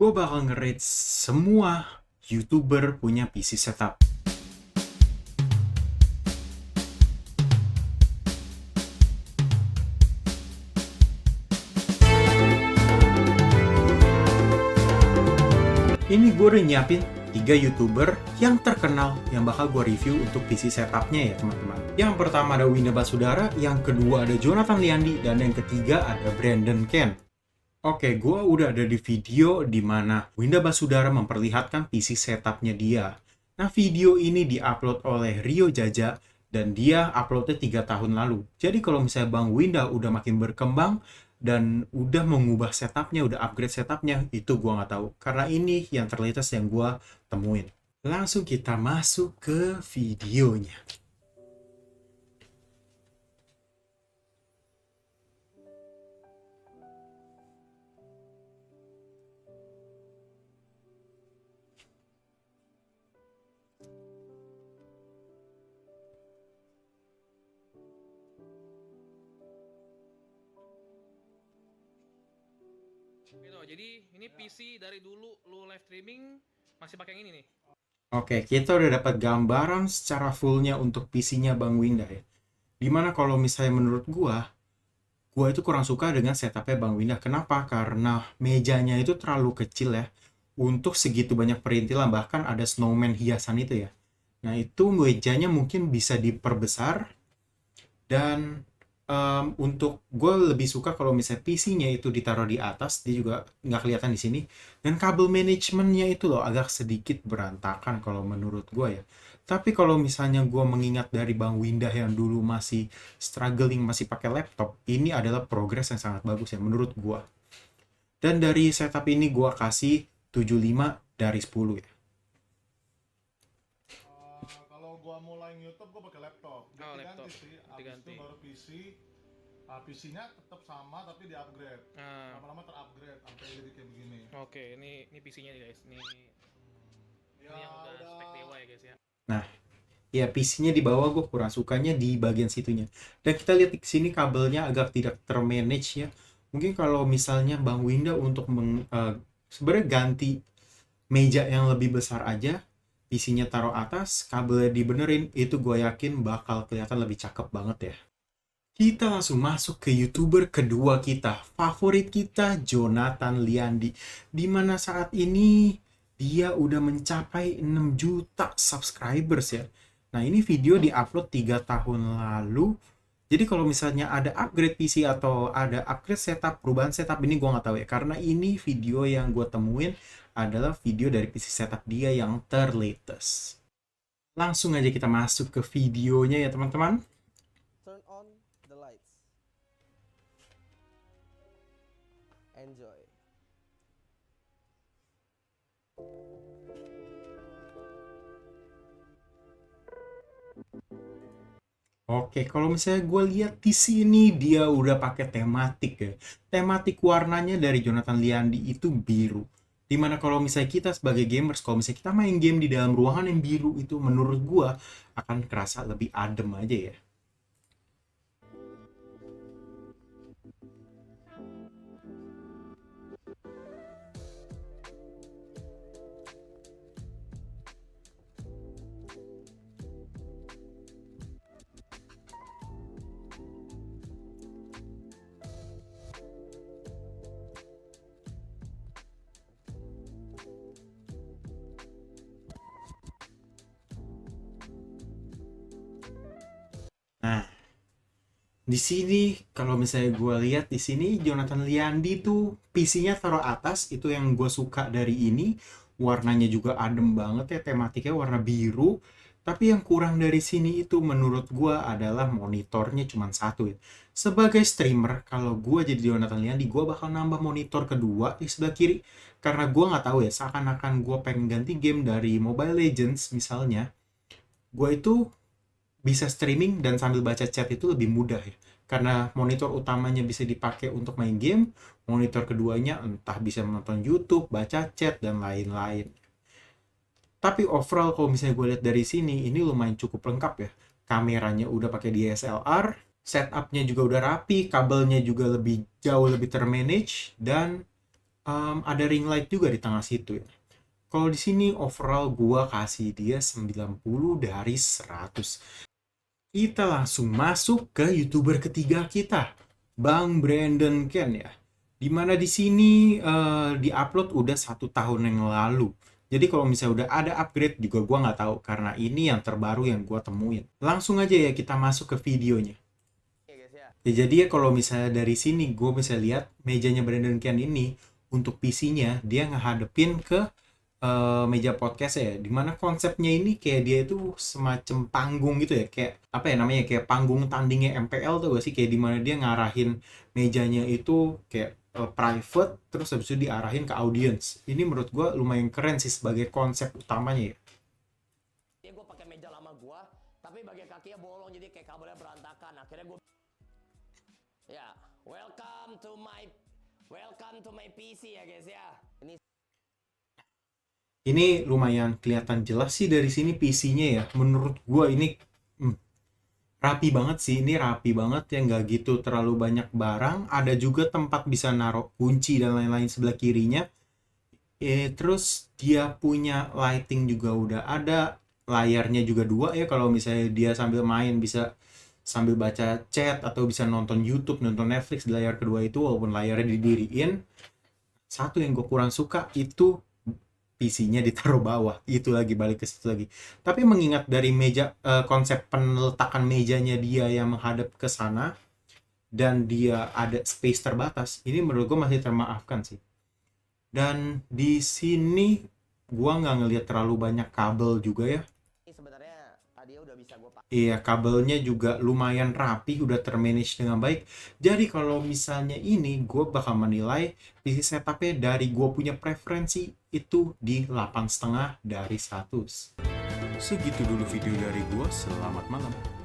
Gue bakal nge-rate semua YouTuber punya PC setup. Ini gue udah nyiapin 3 YouTuber yang terkenal yang bakal gue review untuk PC setupnya ya teman-teman. Yang pertama ada Winda Basudara, yang kedua ada Jonathan Liandi, dan yang ketiga ada Brandon Ken. Oke, gue udah ada di video di mana Winda Basudara memperlihatkan PC setupnya dia. Nah, video ini diupload oleh Rio Jaja dan dia uploadnya 3 tahun lalu. Jadi kalau misalnya Bang Winda udah makin berkembang dan udah mengubah setupnya, udah upgrade setupnya, itu gue nggak tahu. Karena ini yang terlintas yang gue temuin. Langsung kita masuk ke videonya. Gitu. Jadi ini PC dari dulu lu live streaming masih pakai yang ini nih. Oke, kita udah dapat gambaran secara fullnya untuk PC-nya Bang Winda ya. Dimana kalau misalnya menurut gua itu kurang suka dengan setupnya Bang Winda. Kenapa? Karena mejanya itu terlalu kecil ya. Untuk segitu banyak perintilan, bahkan ada snowman hiasan itu ya. Nah, itu mejanya mungkin bisa diperbesar. Dan untuk gue lebih suka kalau misalnya PC-nya itu ditaruh di atas, dia juga nggak kelihatan di sini. Dan kabel manajemennya itu loh agak sedikit berantakan kalau menurut gue ya. Tapi kalau misalnya gue mengingat dari Bang Windah yang dulu masih struggling, masih pakai laptop, ini adalah progres yang sangat bagus ya menurut gue. Dan dari setup ini gue kasih 7,5/10 ya. Kalau gua mulai YouTube gua pakai laptop. Oh, Ganti-ganti laptop. sih. Abis itu Ganti-ganti. baru PC. PC-nya tetap sama tapi di-upgrade. Nah, Lama-lama ter-upgrade sampai jadi kayak begini. oke, ini PC-nya nih guys. Ini Ya yang udah udah. spek dewa ya guys ya. Nah, ya PC-nya di bawah, gue kurang sukanya di bagian situnya. Dan kita lihat di sini kabelnya agak tidak termanage ya. Mungkin kalau misalnya Bang Winda untuk sebenarnya ganti meja yang lebih besar aja, PC-nya taruh atas, kabelnya dibenerin, itu gue yakin bakal kelihatan lebih cakep banget ya. Kita langsung masuk ke YouTuber kedua kita, favorit kita, Jonathan Liandi. Dimana saat ini dia udah mencapai 6 juta subscribers ya. Nah, ini video diupload 3 tahun lalu. Jadi kalau misalnya ada upgrade PC atau ada upgrade setup, perubahan setup, ini gue nggak tahu ya. Karena ini video yang gue temuin adalah video dari PC setup dia yang terlatest. Langsung aja kita masuk ke videonya ya teman-teman. Turn on the lights. Enjoy. Oke, kalau misalnya gue lihat di sini dia udah pakai tematik ya. Tematik warnanya dari Jonathan Liandi itu biru. Dimana kalau misalnya kita sebagai gamers, kalau misalnya kita main game di dalam ruangan yang biru itu menurut gue akan kerasa lebih adem aja ya. Nah, di sini kalau misalnya gue lihat di sini Jonathan Liandi tuh PC-nya taruh atas, itu yang gue suka dari ini. Warnanya juga adem banget ya, tematiknya warna biru. Tapi yang kurang dari sini itu menurut gue adalah monitornya cuma satu ya. Sebagai streamer, kalau gue jadi Jonathan Liandi, gue bakal nambah monitor kedua di sebelah kiri. Karena gue nggak tahu ya, seakan-akan gue pengen ganti game dari Mobile Legends misalnya. Gue itu bisa streaming dan sambil baca chat itu lebih mudah ya. Karena monitor utamanya bisa dipakai untuk main game, monitor keduanya entah bisa menonton YouTube, baca chat, dan lain-lain. Tapi overall kalau misalnya gue lihat dari sini, ini lumayan cukup lengkap ya. Kameranya udah pakai DSLR, setupnya juga udah rapi, kabelnya juga lebih jauh lebih termanage, dan ada ring light juga di tengah situ ya. Kalau di sini overall gua kasih dia 90 dari 100. Kita langsung masuk ke YouTuber ketiga kita, Bang Brandon Ken ya. Dimana di sini diupload udah 1 tahun yang lalu. Jadi kalau misalnya udah ada upgrade juga gua nggak tahu karena ini yang terbaru yang gua temuin. Langsung aja ya kita masuk ke videonya. Ya guys ya. Ya jadi ya kalau misalnya dari sini gue bisa lihat mejanya Brandon Ken ini untuk PC-nya dia ngehadepin ke meja podcast ya, dimana konsepnya ini kayak dia itu semacam panggung gitu ya, kayak apa ya namanya, kayak panggung tandingnya MPL tuh gak sih, kayak dimana dia ngarahin mejanya itu kayak private, terus habis itu diarahin ke audience. Ini menurut gue lumayan keren sih sebagai konsep utamanya ya. Ya gue pakai meja lama gue, tapi bagian kakinya bolong jadi kayak kabelnya berantakan. Akhirnya gue, ya, welcome to my PC ya guys ya. Ini lumayan kelihatan jelas sih dari sini PC-nya ya. Menurut gua ini rapi banget sih. Ini rapi banget ya, nggak gitu terlalu banyak barang. Ada juga tempat bisa naruh kunci dan lain-lain sebelah kirinya. Terus dia punya lighting juga udah ada. Layarnya juga 2 ya. Kalau misalnya dia sambil main bisa sambil baca chat atau bisa nonton YouTube, nonton Netflix di layar kedua itu walaupun layarnya didiriin. Satu yang gue kurang suka itu PC-nya ditaruh bawah, itu lagi balik ke situ lagi. Tapi mengingat dari meja konsep peneletakan mejanya dia yang menghadap ke sana dan dia ada space terbatas, ini menurut gue masih termaafkan sih. Dan di sini gua nggak ngelihat terlalu banyak kabel juga ya. Ini sebenarnya tadi udah bisa gue pakai. Iya, kabelnya juga lumayan rapi, udah termanage dengan baik. Jadi kalau misalnya ini, gue bakal menilai PC setupnya dari gue punya preferensi itu di 8,5 dari 100. Segitu dulu video dari gue, selamat malam.